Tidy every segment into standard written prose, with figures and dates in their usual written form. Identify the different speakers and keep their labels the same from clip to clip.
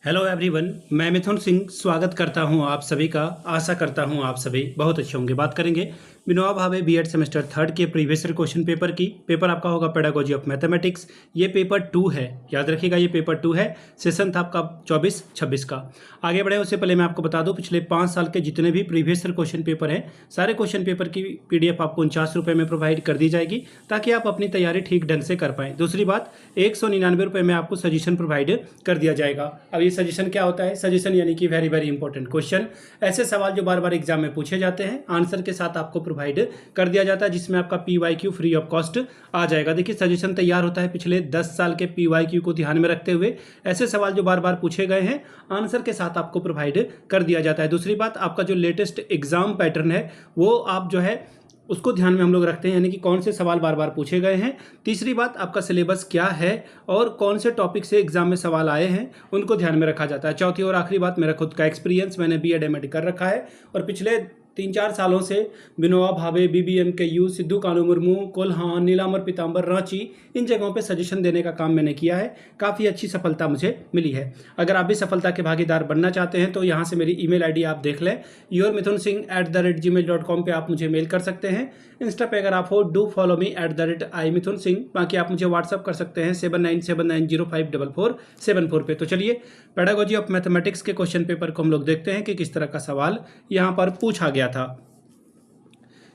Speaker 1: Hello everyone, मैं मिथुन सिंह स्वागत करता हूं आप सभी का। आशा करता हूं आप सभी बहुत अच्छे होंगे। बात करेंगे Vinoba Bhave BEd semester third के प्रीवियस ईयर क्वेश्चन पेपर की। पेपर आपका होगा पेडागोजी ऑफ मैथमेटिक्स। ये पेपर 2 है, याद रखिएगा ये पेपर 2 है। सेशन था आपका 24-26 का। आगे बढ़े उससे पहले मैं आपको बता दूं, पिछले 5 साल के जितने भी प्रीवियस ईयर क्वेश्चन पेपर हैं, सारे क्वेश्चन पेपर की PDF आपको 49 रुपये में प्रोवाइड कर दी जाएगी, ताकि आप अपनी तैयारी ठीक ढंग से कर पाएँ। दूसरी बात, 199 रुपये में आपको सजेशन प्रोवाइड कर दिया जाएगा। अब ये सजेशन क्या होता है? सजेशन यानी कि वेरी वेरी इंपॉर्टेंट क्वेश्चन, ऐसे सवाल जो बार बार एग्जाम में पूछे जाते हैं, आंसर के साथ आपको प्रोवाइड कर दिया जाता है, जिसमें आपका PYQ फ्री ऑफ कॉस्ट आ जाएगा। देखिए, सजेशन तैयार होता है पिछले 10 साल के PYQ को ध्यान में रखते हुए। ऐसे सवाल जो बार बार पूछे गए हैं, आंसर के साथ आपको प्रोवाइड कर दिया जाता है। दूसरी बात, आपका जो लेटेस्ट एग्जाम पैटर्न है वो आप जो है उसको ध्यान में हम लोग रखते हैं, यानी कि कौन से सवाल बार बार पूछे गए हैं। तीसरी बात, आपका सिलेबस क्या है और कौन से टॉपिक से एग्जाम में सवाल आए हैं, उनको ध्यान में रखा जाता है। चौथी और आखिरी बात, मेरा खुद का एक्सपीरियंस, मैंने BEd MAD कर रखा है और पिछले 3-4 सालों से विनोबा भावे, BBMKU, सिद्धू कानू मुर्मू, कोल्हान, नीलांबर पीतांबर, रांची, इन जगहों पे सजेशन देने का काम मैंने किया है। काफ़ी अच्छी सफलता मुझे मिली है। अगर आप भी सफलता के भागीदार बनना चाहते हैं तो यहाँ से मेरी email ID आप देख लें, yourmithunsingh@gmail.com पे आप मुझे मेल कर सकते हैं। इंस्टा पे अगर आप हो, डू फॉलो मी @iMithunSingh। बाकी आप मुझे व्हाट्सअप कर सकते हैं 7979054474 पे। तो चलिए, पेडागोजी ऑफ मैथमेटिक्स के क्वेश्चन पेपर को हम लोग देखते हैं कि किस तरह का सवाल यहाँ पर पूछा गया था।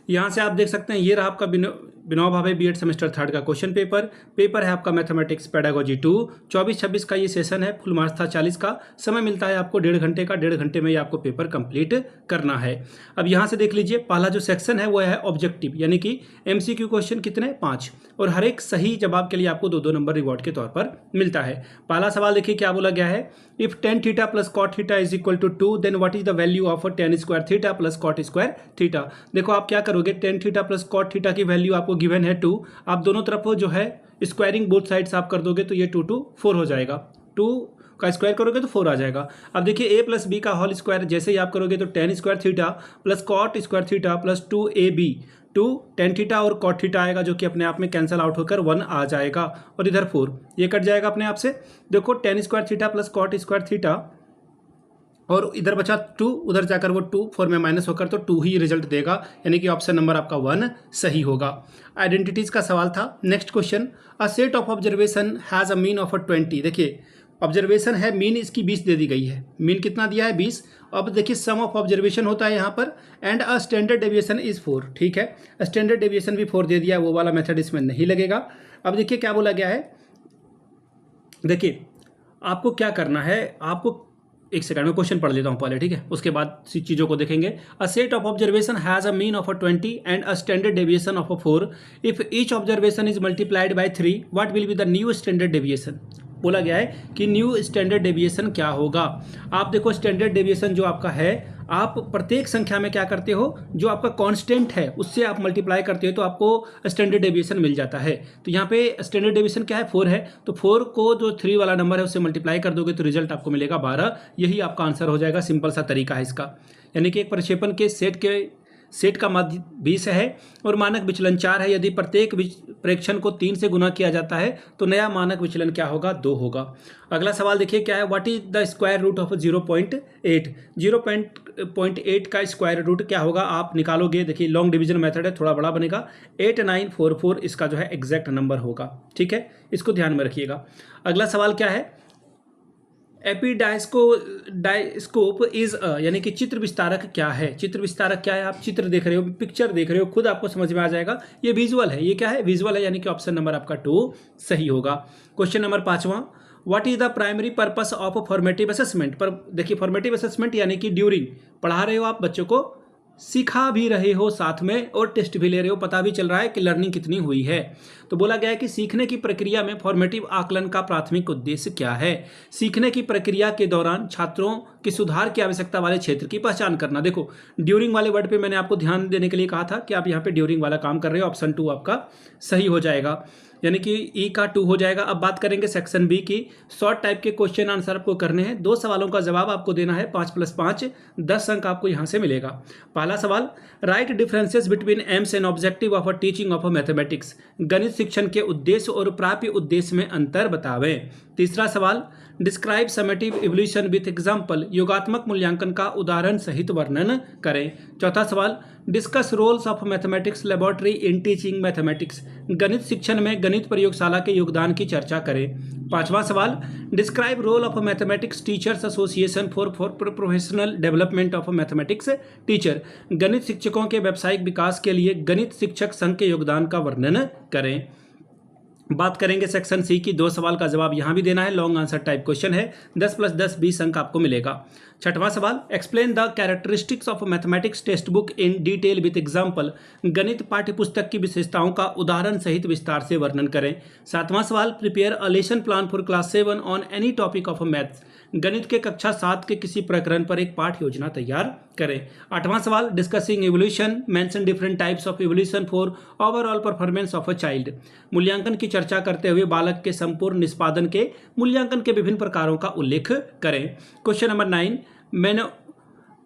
Speaker 1: यहाँ से आप देख सकते हैं, ये रहा आपका Vinoba Bhave BEd semester third का क्वेश्चन पेपर है आपका मैथमेटिक्स पेडागोजी 2। 24-26 का ये सेशन है। फुल मार्क्स था 40 का। समय मिलता है आपको 1.5 घंटे का। 1.5 घंटे में ये आपको पेपर कंप्लीट करना है। अब यहाँ से देख लीजिए, पहला जो सेक्शन है वो है ऑब्जेक्टिव, यानी कि MCQ क्वेश्चन कितने? 5, और हर एक सही जवाब के लिए आपको 2-2 नंबर रिवॉर्ड के तौर पर मिलता है। पहला सवाल देखिए क्या बोला गया है। If tan theta plus cot theta is equal to 2, then what is the value of tan square theta plus cot square theta. देखो आप क्या करोगे, tan theta plus cot theta की वैल्यू आपको गिवन है 2। आप दोनों तरफ जो है स्क्वायरिंग बोथ साइड्स आप कर दोगे तो ये 2 to 4 हो जाएगा। 2 का स्क्वायर करोगे तो 4 आ जाएगा। अब देखिए, a प्लस बी का होल स्क्वायर जैसे ही आप करोगे तो tan square theta plus cot square theta plus 2ab, 2 tan theta और cot थीटा आएगा, जो कि अपने आप में कैंसिल आउट होकर 1 आ जाएगा, और इधर 4, ये कट जाएगा अपने आप से। देखो, tan square theta plus cot square theta और इधर बचा 2, उधर जाकर वो 2 4 में माइनस होकर तो 2 ही रिजल्ट देगा, यानी कि ऑप्शन नंबर आपका 1 सही होगा। आइडेंटिटीज का सवाल था। Next question, a set of observation has a mean of 20। देखिए, ऑब्जर्वेशन है, मीन इसकी 20 दे दी गई है। मीन कितना दिया है? 20। अब देखिए, सम ऑफ ऑब्जर्वेशन होता है यहाँ पर, and a standard deviation is 4। ठीक है, स्टैंडर्ड डेविएशन भी 4 दे दिया है, वो वाला मेथड इसमें नहीं लगेगा। अब देखिए क्या बोला गया है। देखिए, आपको क्या करना है, आपको एक सेकंड में क्वेश्चन पढ़ लेता हूं पहले, ठीक है, उसके बाद चीज़ों को देखेंगे। A set of observation has a mean of 20 and a standard deviation of 4। If each observation is multiplied by 3, what will be the new standard deviation. बोला गया है कि न्यू स्टैंडर्ड डेविएशन क्या होगा। आप देखो, स्टैंडर्ड डेविएशन जो आपका है, आप प्रत्येक संख्या में क्या करते हो, जो आपका कांस्टेंट है उससे आप मल्टीप्लाई करते हो तो आपको स्टैंडर्ड डेविएशन मिल जाता है। तो यहाँ पे स्टैंडर्ड डेविएशन क्या है? 4 है, तो 4 को जो 3 वाला नंबर है उससे मल्टीप्लाई कर दोगे तो रिजल्ट आपको मिलेगा 12। यही आपका आंसर हो जाएगा। सिंपल सा तरीका है इसका, यानी कि एक प्रक्षेपण के सेट का माध्य 20 है और मानक विचलन 4 है। यदि प्रत्येक प्रेक्षण को 3 से गुना किया जाता है तो नया मानक विचलन क्या होगा? 2 होगा। अगला सवाल देखिए क्या है। What is the square root of 0.8। 0.8 का स्क्वायर रूट क्या होगा? आप निकालोगे, देखिए लॉन्ग डिवीजन मेथड है, थोड़ा बड़ा बनेगा। 8944 इसका जो है एग्जैक्ट नंबर होगा। ठीक है, इसको ध्यान में रखिएगा। अगला सवाल क्या है। डायस्कोप इज यानी कि चित्र विस्तारक क्या है? चित्र विस्तारक क्या है? आप चित्र देख रहे हो, पिक्चर देख रहे हो, खुद आपको समझ में आ जाएगा। ये विजुअल है। ये क्या है? विजुअल है, यानी कि ऑप्शन नंबर आपका 2 सही होगा। क्वेश्चन नंबर 5वां, what is the primary purpose of formative assessment. पर देखिए, फॉर्मेटिव असेसमेंट यानी कि ड्यूरिंग पढ़ा रहे हो आप बच्चों को, सिखा भी रहे हो साथ में और टेस्ट भी ले रहे हो, पता भी चल रहा है कि लर्निंग कितनी हुई है। तो बोला गया है कि सीखने की प्रक्रिया में फॉर्मेटिव आकलन का प्राथमिक उद्देश्य क्या है? सीखने की प्रक्रिया के दौरान छात्रों की सुधार की आवश्यकता वाले क्षेत्र की पहचान करना। देखो, ड्यूरिंग वाले वर्ड पे मैंने आपको ध्यान देने के लिए कहा था कि आप यहाँ पे ड्यूरिंग वाला काम कर रहे हो। ऑप्शन 2 आपका सही हो जाएगा, यानी कि ई का 2 हो जाएगा। अब बात करेंगे सेक्शन बी की। शॉर्ट टाइप के क्वेश्चन आंसर आपको करने हैं। 2 सवालों का जवाब आपको देना है। 5 + 5 10 अंक आपको यहाँ से मिलेगा। पहला सवाल, right differences between AIIMS and objective of teaching of mathematics. गणित शिक्षण के उद्देश्य और प्राप्य उद्देश्य में अंतर बतावें। तीसरा सवाल, describe summative evolution with example, योगात्मक मूल्यांकन का उदाहरण सहित वर्णन करें। चौथा सवाल, discuss roles of mathematics laboratory in teaching mathematics, गणित शिक्षण में गणित प्रयोगशाला के योगदान की चर्चा करें। पांचवा सवाल, describe role of mathematics teachers association for professional development of mathematics teacher, गणित शिक्षकों के व्यावसायिक विकास के लिए गणित शिक्षक संघ के योगदान का वर्णन करें। बात करेंगे सेक्शन सी की, 2 सवाल का जवाब यहां भी देना है, लॉन्ग आंसर टाइप क्वेश्चन है, 10 + 10 20 अंक आपको मिलेगा। छठवां सवाल, explain the characteristics of mathematics text book in detail with example, गणित पाठ्यपुस्तक की विशेषताओं का उदाहरण सहित विस्तार से वर्णन करें। सातवां सवाल, prepare a lesson plan for class 7 on any topic of maths, गणित के कक्षा 7 के किसी प्रकरण पर एक पाठ योजना तैयार करें। आठवां सवाल, discussing evolution, mention different types of evolution for overall performance of a child, मूल्यांकन की चर्चा करते हुए बालक के संपूर्ण निष्पादन के मूल्यांकन के विभिन्न प्रकारों का उल्लेख करें। Question number 9,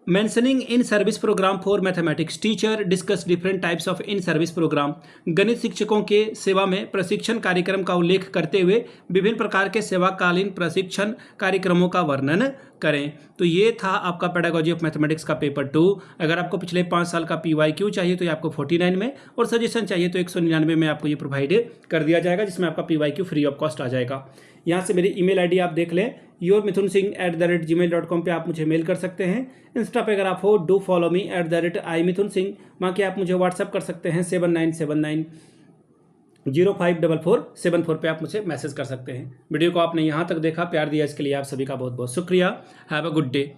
Speaker 1: mentioning in service program for mathematics teacher, discuss different types of in service program, गणित शिक्षकों के सेवा में प्रशिक्षण कार्यक्रम का उल्लेख करते हुए विभिन्न प्रकार के सेवाकालीन प्रशिक्षण कार्यक्रमों का वर्णन करें। तो ये था आपका पेडागोजी ऑफ मैथमेटिक्स का पेपर 2। अगर आपको पिछले 5 साल का PYQ चाहिए तो ये आपको 49 में, और सजेशन चाहिए तो 199 में आपको ये प्रोवाइड कर दिया जाएगा, जिसमें आपका PYQ फ्री ऑफ कॉस्ट आ जाएगा। यहाँ से मेरी email ID आप देख लें, yourmithunsingh@gmail.com पे आप मुझे मेल कर सकते हैं। इंस्टा पे अगर आप हो, डू फॉलो मी @imithunsingh, वहाँ के आप मुझे व्हाट्सअप कर सकते हैं 7979054474 पे आप मुझे मैसेज कर सकते हैं। वीडियो को आपने यहाँ तक देखा, प्यार दिया, इसके लिए आप सभी का बहुत बहुत शुक्रिया। Have a good day.